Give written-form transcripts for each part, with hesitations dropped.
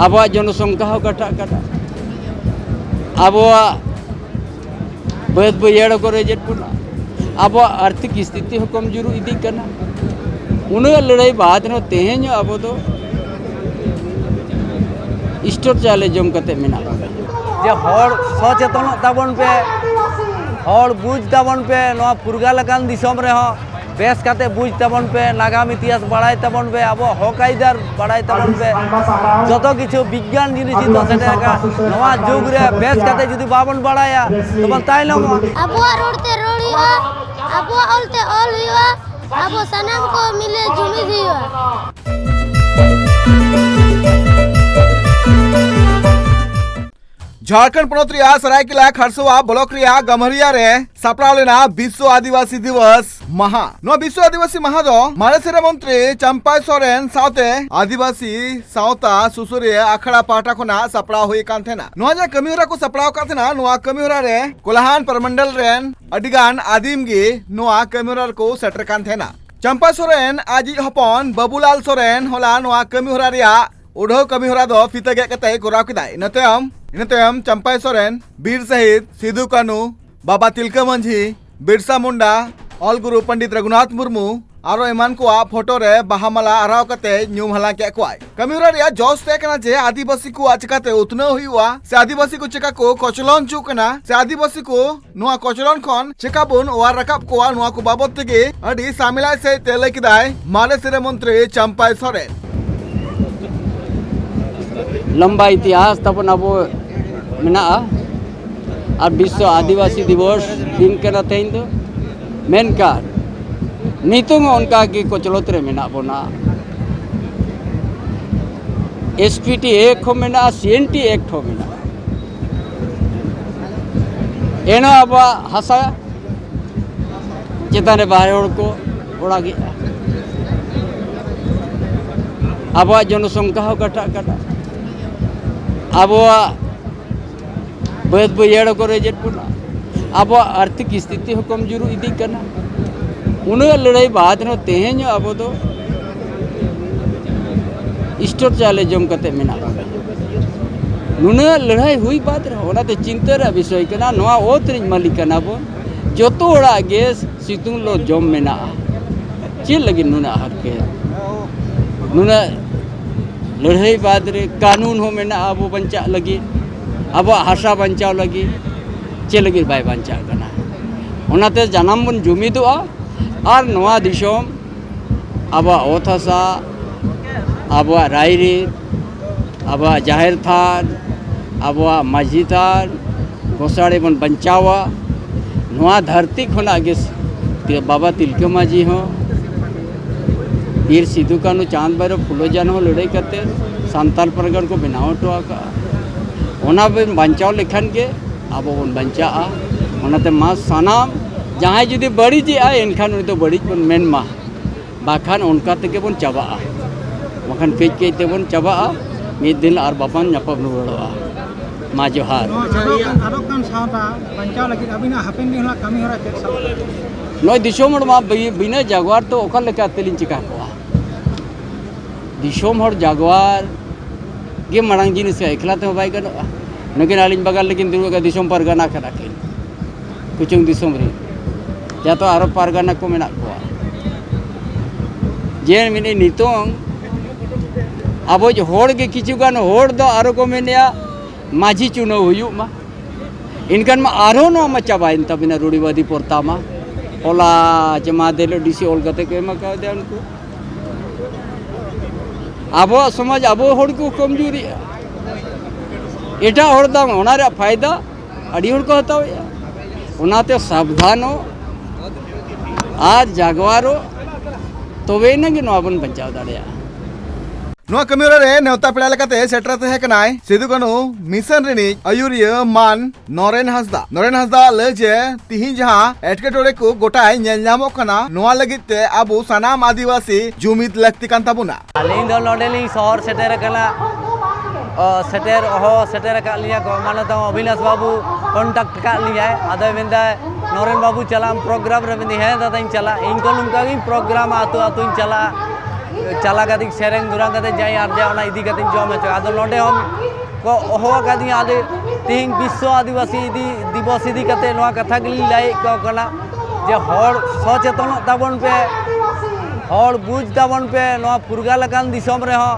आबो जनसंख्या हो कटा कटा आबो बैद बैड़ को रेजेट पुना अब आर्थिक स्थिति हो कमजोर इदी करना उन लड़ाई बाद नो तेहें अब तो स्टोर चाले जम कते मेना जे हर सचेतन ताबन पे हर बुझ ताबन पे नवा पुरगा लकान दिसम रे हो बेस काते बुझ ताबन पे नागाम इतिहास बाड़ाय ताबन पे अब हक आइदार बाड़ाय ताबन पे जतो किछु विज्ञान जिनिस तो सेटा नवा जुग रे बेस काते जदि बाबन बाड़ाया तो ताइलम अब रोडते रोडियो अब ओलते ओल हुआ अब सनम को मिले जुमिद हुआ झारखंड पनत सरायकेला खरसोवा ब्लॉक गमहरिया रे सापड़ाव लेना विश्व आदिवासी दिवस महा विश्व आदिवासी महा दो मालेशिया मंत्री चंपाई सोरेन साउते आदिवासी सावता सुसुरिया अखड़ा पाटा खना सापड़ाव हुई कान थेना नोजा कमिहोरा को सापड़ाव का थेना नोआ कमिहोरा रे कोल्हान परमंडल रेन अडिगान आदिम गे नोआ कमिहोरा को सेटर कान थेना चंपा सोरेन आजी हपन बाबूलाल सोरेन होला नोआ कमिहोरा रिया उड़ो कमिहोरा दो फिता गे कते कोराव किदाय इनतेम चंपाई सोरेन बीर शहीद सिदु कानू बाबा तिलका मांझी बिरसा मुंडा ऑल गुरु पंडित रघुनाथ मुर्मू आरो एमान को फोटो रे बाहामाला आराव कते न्यूम हला के कोय कमिहोरा रिया जोस ते कना जे आदिवासी को चिकाते उतनो हुआ से आदिवासी को चिका को कोचलन चुकना से आदिवासी को नुआ कोचलन खन चिका बुन ओवार रकाब को नुआ को बाबत तेगे अडी सामिलाय से तेले किदाय मालेशिया मंत्री चंपाई सोरेन लंबा इतिहास तबन अब मेना और विश्व आदिवासी दिवस दिन के तेज दो मेनकार नितों उनका की कोचलोतरे मेना बोना एसपीटी एक हो मेना सीएनटी एक हो मेना एनो अब हसा चेताने बाहर को ओड़ा गया अब जनसंख्या हो कटा कटा अब बैद बैड़ को रेजेट पुना अब आर्थिक स्थिति हो कमजोर इदी करना उन लड़ाई बाद नो तेहें अब तो स्टोर चाले जम कते मेना नुन लड़ाई हुई बाद रे चिंता रे विषय कना नवा ओतरी मालिक कना बो जोतो ओड़ा गे सितुंग लो जम मेना चे लगी नुना हक के नुना लड़ाई बाद रे कानून हो मेना अब बंचा लगी अब हासा बंचाव लगी चे लगी बाय बंचा कना ओनाते जनाम बन जुमिदोआ और नवा दिशोम अब ओत हासा अब रायरी अब जाहिर थान अब माझी थान गोसाड़े बन बंचावा नवा धरती खना गे बाबा तिलका माझी हो बीर सिदु कानू चांद भैरव फुलो जान हो लड़ाई करते सांताल परगन को बनाव हटवा का ओना बन बंचाव लेखन के अब बन बंचा ओनाते मा सानाम जहाँ जुदी बड़ी एनखान तो बड़ी बन मेन मा बाखान उनका तक बन चाबा बाखान कई कई ते बन चाबा मिद दिन और बापन नपब रुवाड़ा मा जोहार नय दिसोम मा बिना जागवार तो ओका लेका तेलिन चिका को दिसोम हर जागवार गे मांग जिनिस एकला ते बाय गनो नगिन आलिन बगाल लेकिन दुर्गा दिसोम परगना करा के कुचुंग दिसोम रे या तो आरो परगना को मेना को जे मिनी नितों अब होड़ के किछु गान होड़ दो आरो को मेनिया माझी चुनो हुयु मा इनकन मा आरो नो मा चाबाइन तबिना रूढ़िवादी पोरता मा ओला जमा देलो डीसी ओल गते के मा का दे उनको अब समाज अब होड़ को कमजोरी एटा होड़ दाम होना रे फायदा अड़ी होड़ को हताव ओनाते सावधानो आज जागवारो तोवे न गे नोबन बचाव दाड़िया कमियोरा रे नेवता पेड़ा लेकाते सेटरा तहे कनाय सिदु कानू मिशन रिनी आयुरिया मान नरेन हंसदा ले जे तिहि जहां एटकेटोरे को गोटाय नेलनामो कना नोआ लगिते आबू सनाम आदिवासी जुमिद लक्ति कान ताबुना आलिन दो नोडेलिंग शहर सेटेर कना सेटेर का लिया को माने तो अविनाश बाबू कांटेक्ट का लिया आदो मेंदा नरेन बाबू चला प्रोग्राम रे मेंदी है दादा इन चला इनको नुका प्रोग्राम आतो आतो इन चला चला कते सेरेंग दुरांग कते जाई आरजा ओना इदी कते जम हचो आदो नोडे हम को हो कदी आदे तीन विश्व आदिवासी दिवस इदी कते नोआ कथा गली लाई को कना जे हर सचेतन ताबन पे हर बुझ ताबन पे नोआ पुरगा लकान दिसम रे हो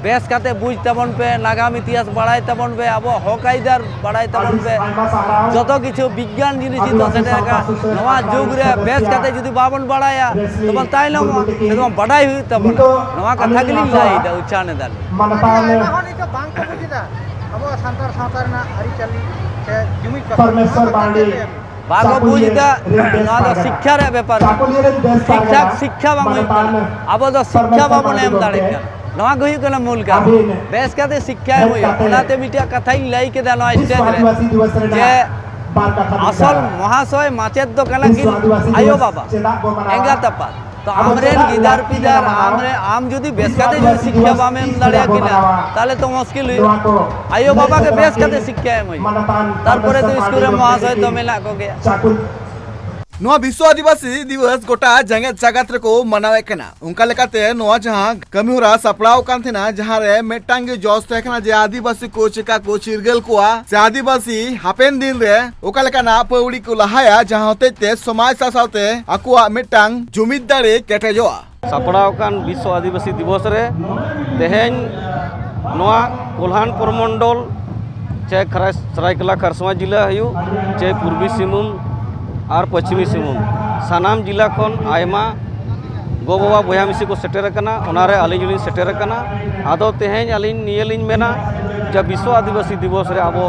बेस काते बुझ ताबन पे नागाम इतिहास बाड़ाय ताबन पे अब हक आइदार बाड़ाय ताबन पे जतो किछु विज्ञान जिनिस तो सेटा नवा जुग रे बेस काते जुदी बाबन बाड़ाया तबन ताइलम एकदम बाड़ाय हुई तबन नवा कथा गली लाई दा उच्चारणे दाल এখন এটা বাং কো বুঝিদা আবো সান্তার সাঁতার না আরি চালি সে জমি परमेश्वर बांडी बागो बुझदा ना तो शिक्षा रे व्यापार शिक्षा बांग अब तो शिक्षा बाबन एम दाड़े नवा गई कना मूल का बेस काते शिक्षा होय ओनाते मिटिया कथा लाई के दा स्टेज रे जे असल महाशय माचेत दो कना कि आयो बाबा एंगा तपा तो आमरेन गिदार पिदार आमरे आम जुदी बेस काते जो शिक्षा बामे एम दाड़े किना ताले तो मुश्किल हुई आयो बाबा के बेस काते शिक्षा एम होय तारपरे तो स्कूल रे महाशय तो मेला को गया नोआ विश्व आदिवासी दिवस गोटा जंगत जागत रे को मनावे कना उनका लेकाते नोआ जहां कमिहोरा सपड़ाव कान थेना जहां रे मेटांग जोस तहकना जे आदिवासी को चिका को चिरगल कोआ से आदिवासी हापेन दिन रे ओका लेकाना पौड़ी को लहाया जहां होते समाज सासावते आकुआ मेटांग जुमिद दाड़े केटेजोआ सपड़ाव कान विश्व आदिवासी दिवस रे तेहेन नोआ कोल्हान परमंडल चे सरायकेला खरसवा जिला हयु चे पूर्वी सिंहभूम और पश्चिमी सिंहभूम सानाम जिला खन आयमा गो बाबा बया मिसी को सेटेर कना ओनारे अलिन सेटेर कना आदो तेहेन अलिन नियलिन मेना जब विश्व आदिवासी दिवस रे आबो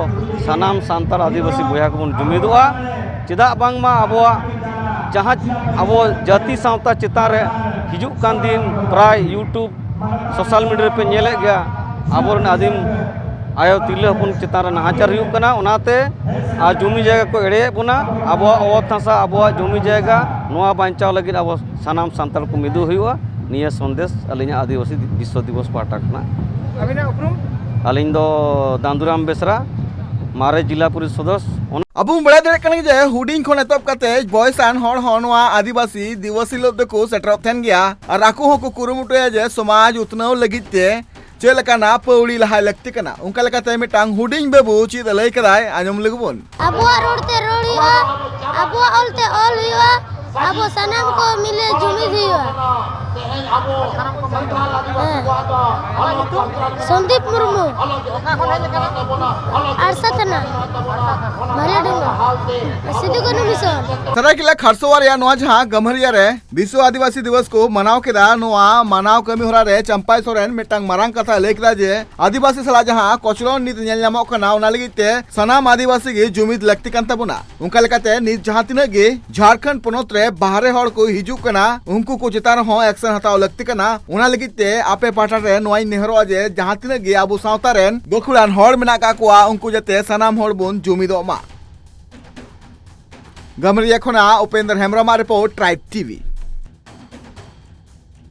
सानाम सांताल आदिवासी बया को बन जुमिदोआ चेदा बांगमा आबोआ जहां आबो जाति सावता चिता रे हिजुक कान दिन प्राय यूट्यूब सोशल मीडिया पे नेले गया आबोरन आदिम आयो तिरले हपन चिता रे नाचार हुयुक कना ओनाते आ जमी जायगा को एड़े बोना आबो अवत हासा आबो जमी जायगा नोआ बांचाव लगी आबो सानाम सांताल को मिदु हुयुआ निया संदेश अलिना आदिवासी विश्व दिवस पाटा कना अबिना उपरुम अलिन दो दांदुराम बेसरा मारे जिला पुलिस सदस्य अब बड़ा दे कने जे हुडिंग खन एतब काते बयसान हर हनवा आदिवासी दिवस हिलोग को सेटर थेन गया और आकु हो को कुरुमुटया जे समाज उतनाव लगिते चेलकाना पौड़ी लहाय लगती कना उनका लेकाते मिटांग हुडिंग बेबू चीज लई कदाय आजम लगबोन अबुआ रोडते रोड़िया अबुआ ओलते ओल हुआ अबो सनम को मिले जुमिद हुआ संदीप मुर्मू आरसतना भलेडुंगा सिद्धू कनु मिशन सरायकेला खरसवा रे नोआ जहां गमहरिया रे विश्व आदिवासी दिवस को मनाव केदा नोआ मनाव कमिहोरा रे चंपाई सोरेन मिटांग मारांग कथा लई केदा जे आदिवासी सला जहां कोचलो नीत नेल नामो कना ओना लगिते सनाम आदिवासी गे जुमिद लगती कान ताबुना उनका लेकाते नीत जहां तिना गे झारखंड पोनोत रे बाहरे हड़ को हिजुक कना उनको को चितार हो एक्शन हताव लगती कना ओना लगिते आपे पाटा रे नोई नेहरो जे जहां तिना गे आबो सावता रेन गोखुड़ान हड़ मेना का कोआ उनको जते सनाम हड़ बोन जुमिदो मा गमरिया खना Upendra Hembram report tribe TV.